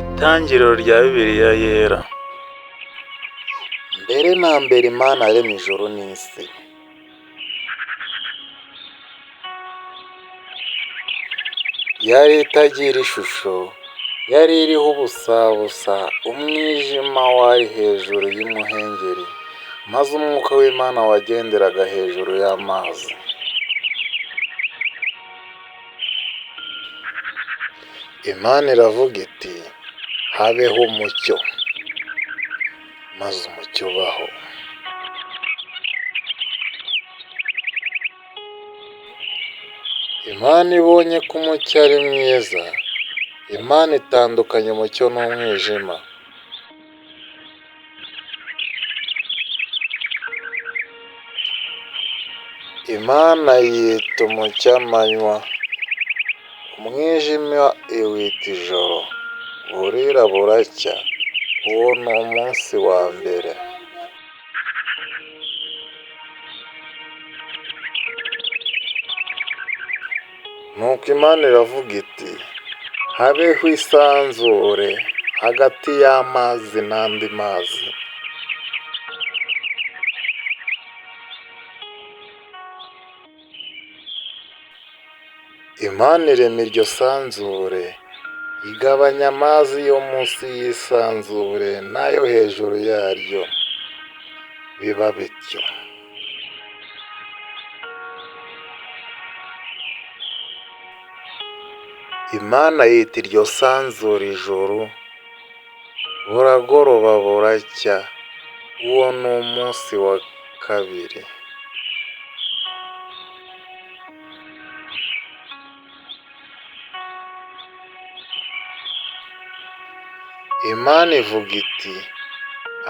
Itangiriro rya Bibiliya yera. Mbere na mbere Imana yaremye ijuru n'isi. Yari itagira ishusho, yari iriho ubusabusa, umwijima wari hejuru y'umuhengeri, maze umwuka w'Imana wagenderaga hejuru y'amazi. Imana iravuga iti, habeho umucyo, maze umucyo ubaho. Imana ibonye ko umucyo ari mwiza, Imana itandukanya umucyo n'umwijima. Imana yita umucyo amanywa, umwijima iwita ijoro, burira buracya, uwo ni umunsi wa mbere. Nuko Imana iravuga iti, habeho isanzure hagati y'amazi n'andi mazi. Imana irema iryo sanzure, igabanya amazi yo munsi y'isanzure n'ayo hejuru yaryo, biba bityo. Imana yita iryo sanzure ijuru, buragoroba buracya, uwo ni umunsi wa kabiri. Imana ivuga iti,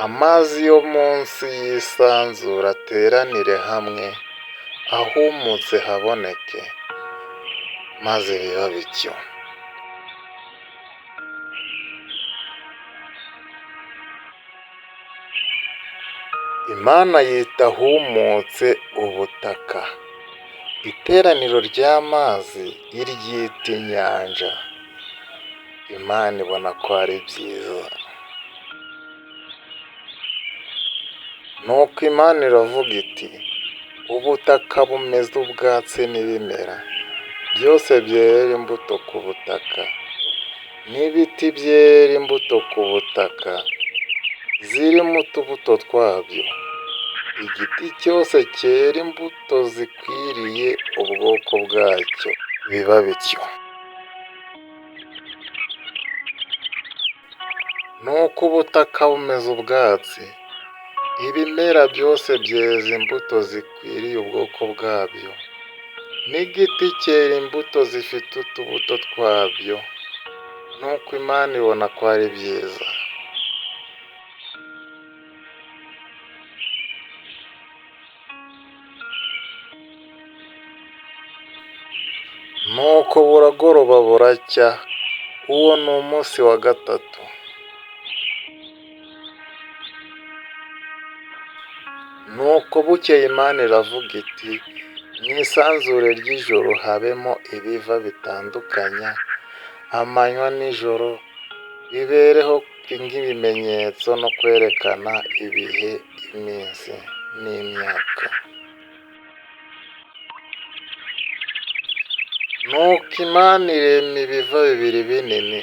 amazi yo munsi y'isanzure ateranire hamwe, ahumutse haboneke, maze biba bityo. Imana yita ahumutse ubutaka, iteraniro ry'amazi iryita inyanja. Imana ibona ko ari byiza. Nuko Imana iravuga iti, ubutaka bumeze ubwatsi n'ibimera, byose byera imbuto ku butaka, n'ibiti byera imbuto ku butaka, zirimo utubuto twabyo. Igiti cyose cyera imbuto zikwiriye ubwoko bwacyo, biba bityo. Nuko ubutaka bumeze ubwatsi, ibimera byose byeza imbuto zikwiriye ubwoko bwabyo, n'igiti cyera imbuto zifite utubuto twabyo. Nuko Imana ibona ko ari byiza. Nuko buragoroba buracya, uwo ni umunsi wa gatatu. Nuko bukeye Imana iravuga iti, mu isanzure ry'ijoro habemo ibiva bitandukanya amanywa n'ijoro, bibereho nk'ibimenyetso no kwerekana ibihe, iminsi n'imyaka. Nuko Imana irema ibiva bibiri binini,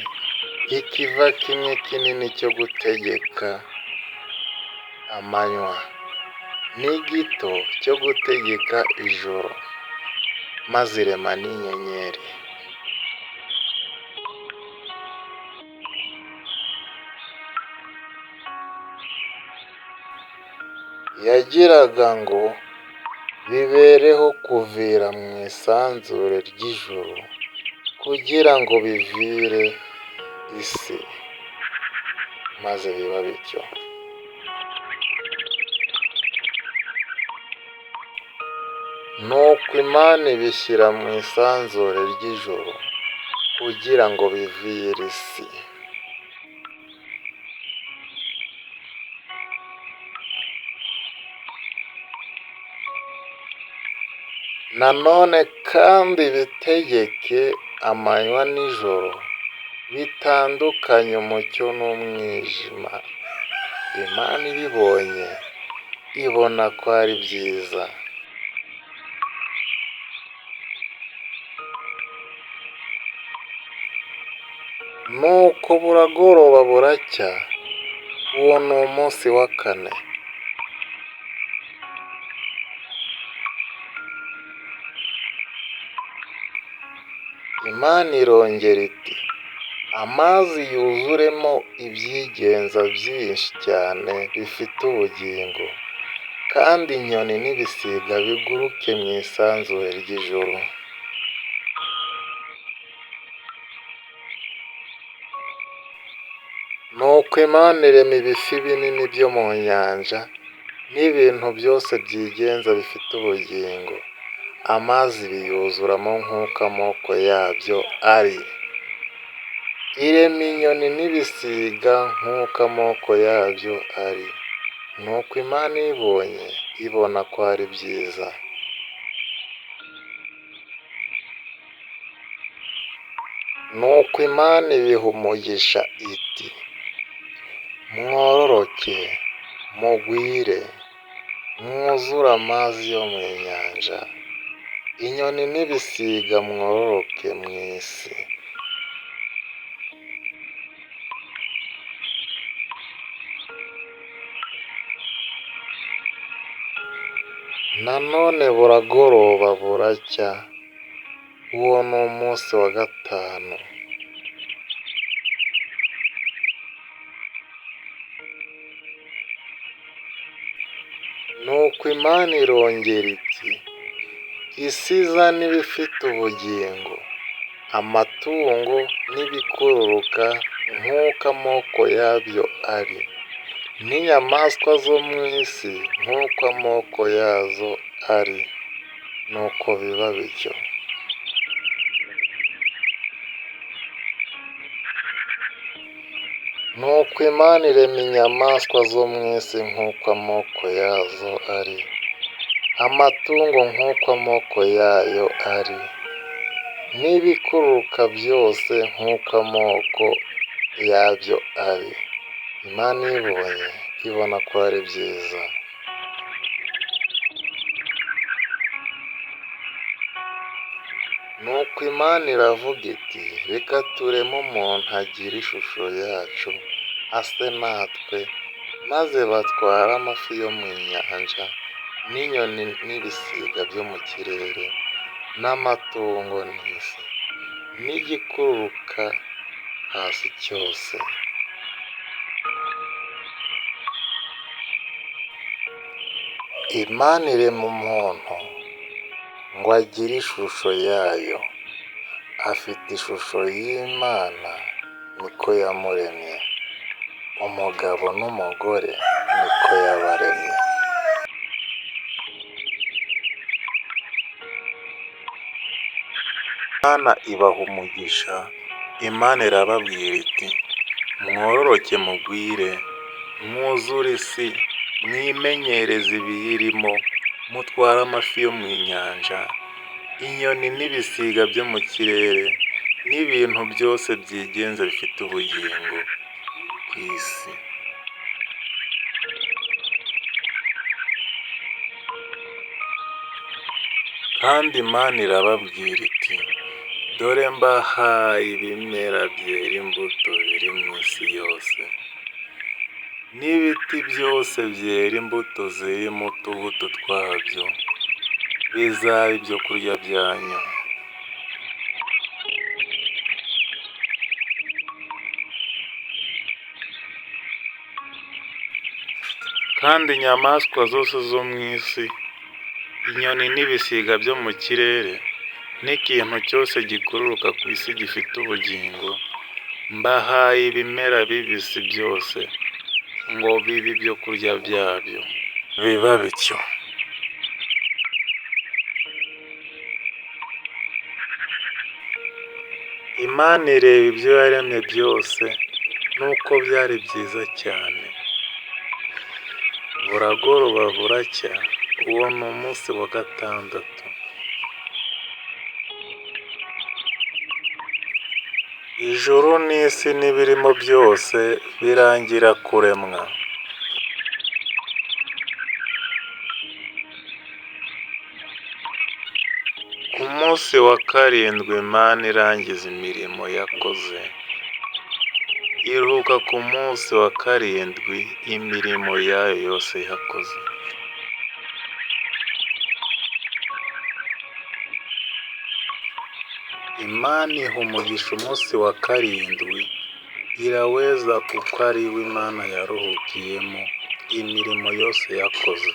ikiva kimwe kinini cyo gutegeka amanywa, n'igito cyo gutegeka ijoro, maze irema n'inyenyeri. Yagiraga ngo bibereho kuvira mu isanzure ry'ijuru, kugira ngo bivire isi, maze biba bityo. Nuko Imana ibishyira mu isanzure ry'ijoro, kugira ngo bivire isi. Nanone kandi bitegeke amanywa n'ijoro, bitandukanye umucyo n'umwijima. Imana ibibonye ibona ko ari byiza. Nuko buragoroba buracya, uwo ni umunsi wa kane. Imana irongera iti, amazi yuzuremo ibyigenza byinshi cyane bifite ubugingo, kandi inyoni n'ibisiga biguruke mu isanzure ry'ijuru. Nuko Imana irema ibifi binini byo mu nyanja n'ibintu byose byigenza bifite ubugingo, amazi biyuzuramo nk'uko amoko yabyo ari. Irema inyoni n'ibisiga nk'uko amoko yabyo ari. Nuko Imana ibibonye ibona ko ari byiza. Nuko Imana ibiha umugisha iti, mwororoke, mugwire, mwuzure amazi yo mu nyanja, inyoni n'ibisiga mwororoke mu isi. Nanone buragoroba buracya, uwo ni umunsi wa gatanu. Nuko Imana irongera iti, isi izane ibifite ubugingo, amatungo n'ibikururuka nk'uko amoko yabyo ari, n'inyamaswa zo mu isi nk'uko amoko yazo ari. Nuko biba bityo. Nuko Imana irema inyamaswa zo mu isi nk'uko amoko yazo ari, amatungo nk'uko amoko yayo ari, n'ibikururuka byose nk'uko amoko yabyo ari. Imana ibibonye ibona ko ari byiza. Nuko Imana iravuga iti, reka tureme umuntu agire ishusho yacu, ase natwe, maze batware amafi yo mu nyanja, n'inyoni n'ibisiga byo mu kirere, n'amatungo n'isi, n'igikururuka hasi cyose. Imana irema umuntu ngo agire ishusho yayo, afite ishusho y'Imana niko yamuremye, umugabo n'umugore niko yabaremye. Imana ibaha umugisha. Imana irababwira iti, mwororoke mugwire, mwuzure isi, mwimenyereze ibiyirimo, mutware amafi yo mu nyanja, inyoni n'ibisiga byo mu kirere, n'ibintu byose byigenza bifite ubugingo ku isi. Kandi Imana irababwira iti, dore mbahaye ibimera byera imbuto biri mu isi yose, n'ibiti byose byera imbuto zirimo utubuto twabyo, bizaba ibyo kurya byanyu. Kandi inyamaswa zose zo mu isi, inyoni n'ibisiga byo mu kirere, n'ikintu cyose gikururuka ku isi gifite ubugingo, mbahaye ibimera bibisi byose ngo bibe ibyo kurya byabyo. Biba bityo. Imana ireba ibyo yaremye byose nuko byari byiza cyane. Buragoroba buracya, uwo ni umunsi wa gatandatu. ijuru n'isi n'ibirimo byose birangira kuremwa. Ku munsi wa karindwi Imana irangiza imirimo yakoze, iruhuka ku munsi wa karindwi imirimo yayo yose yakoze. Imana iha umugisha umunsi wa karindwi, iraweza kuko ari wo Imana yaruhukiyemo imirimo yose yakoze.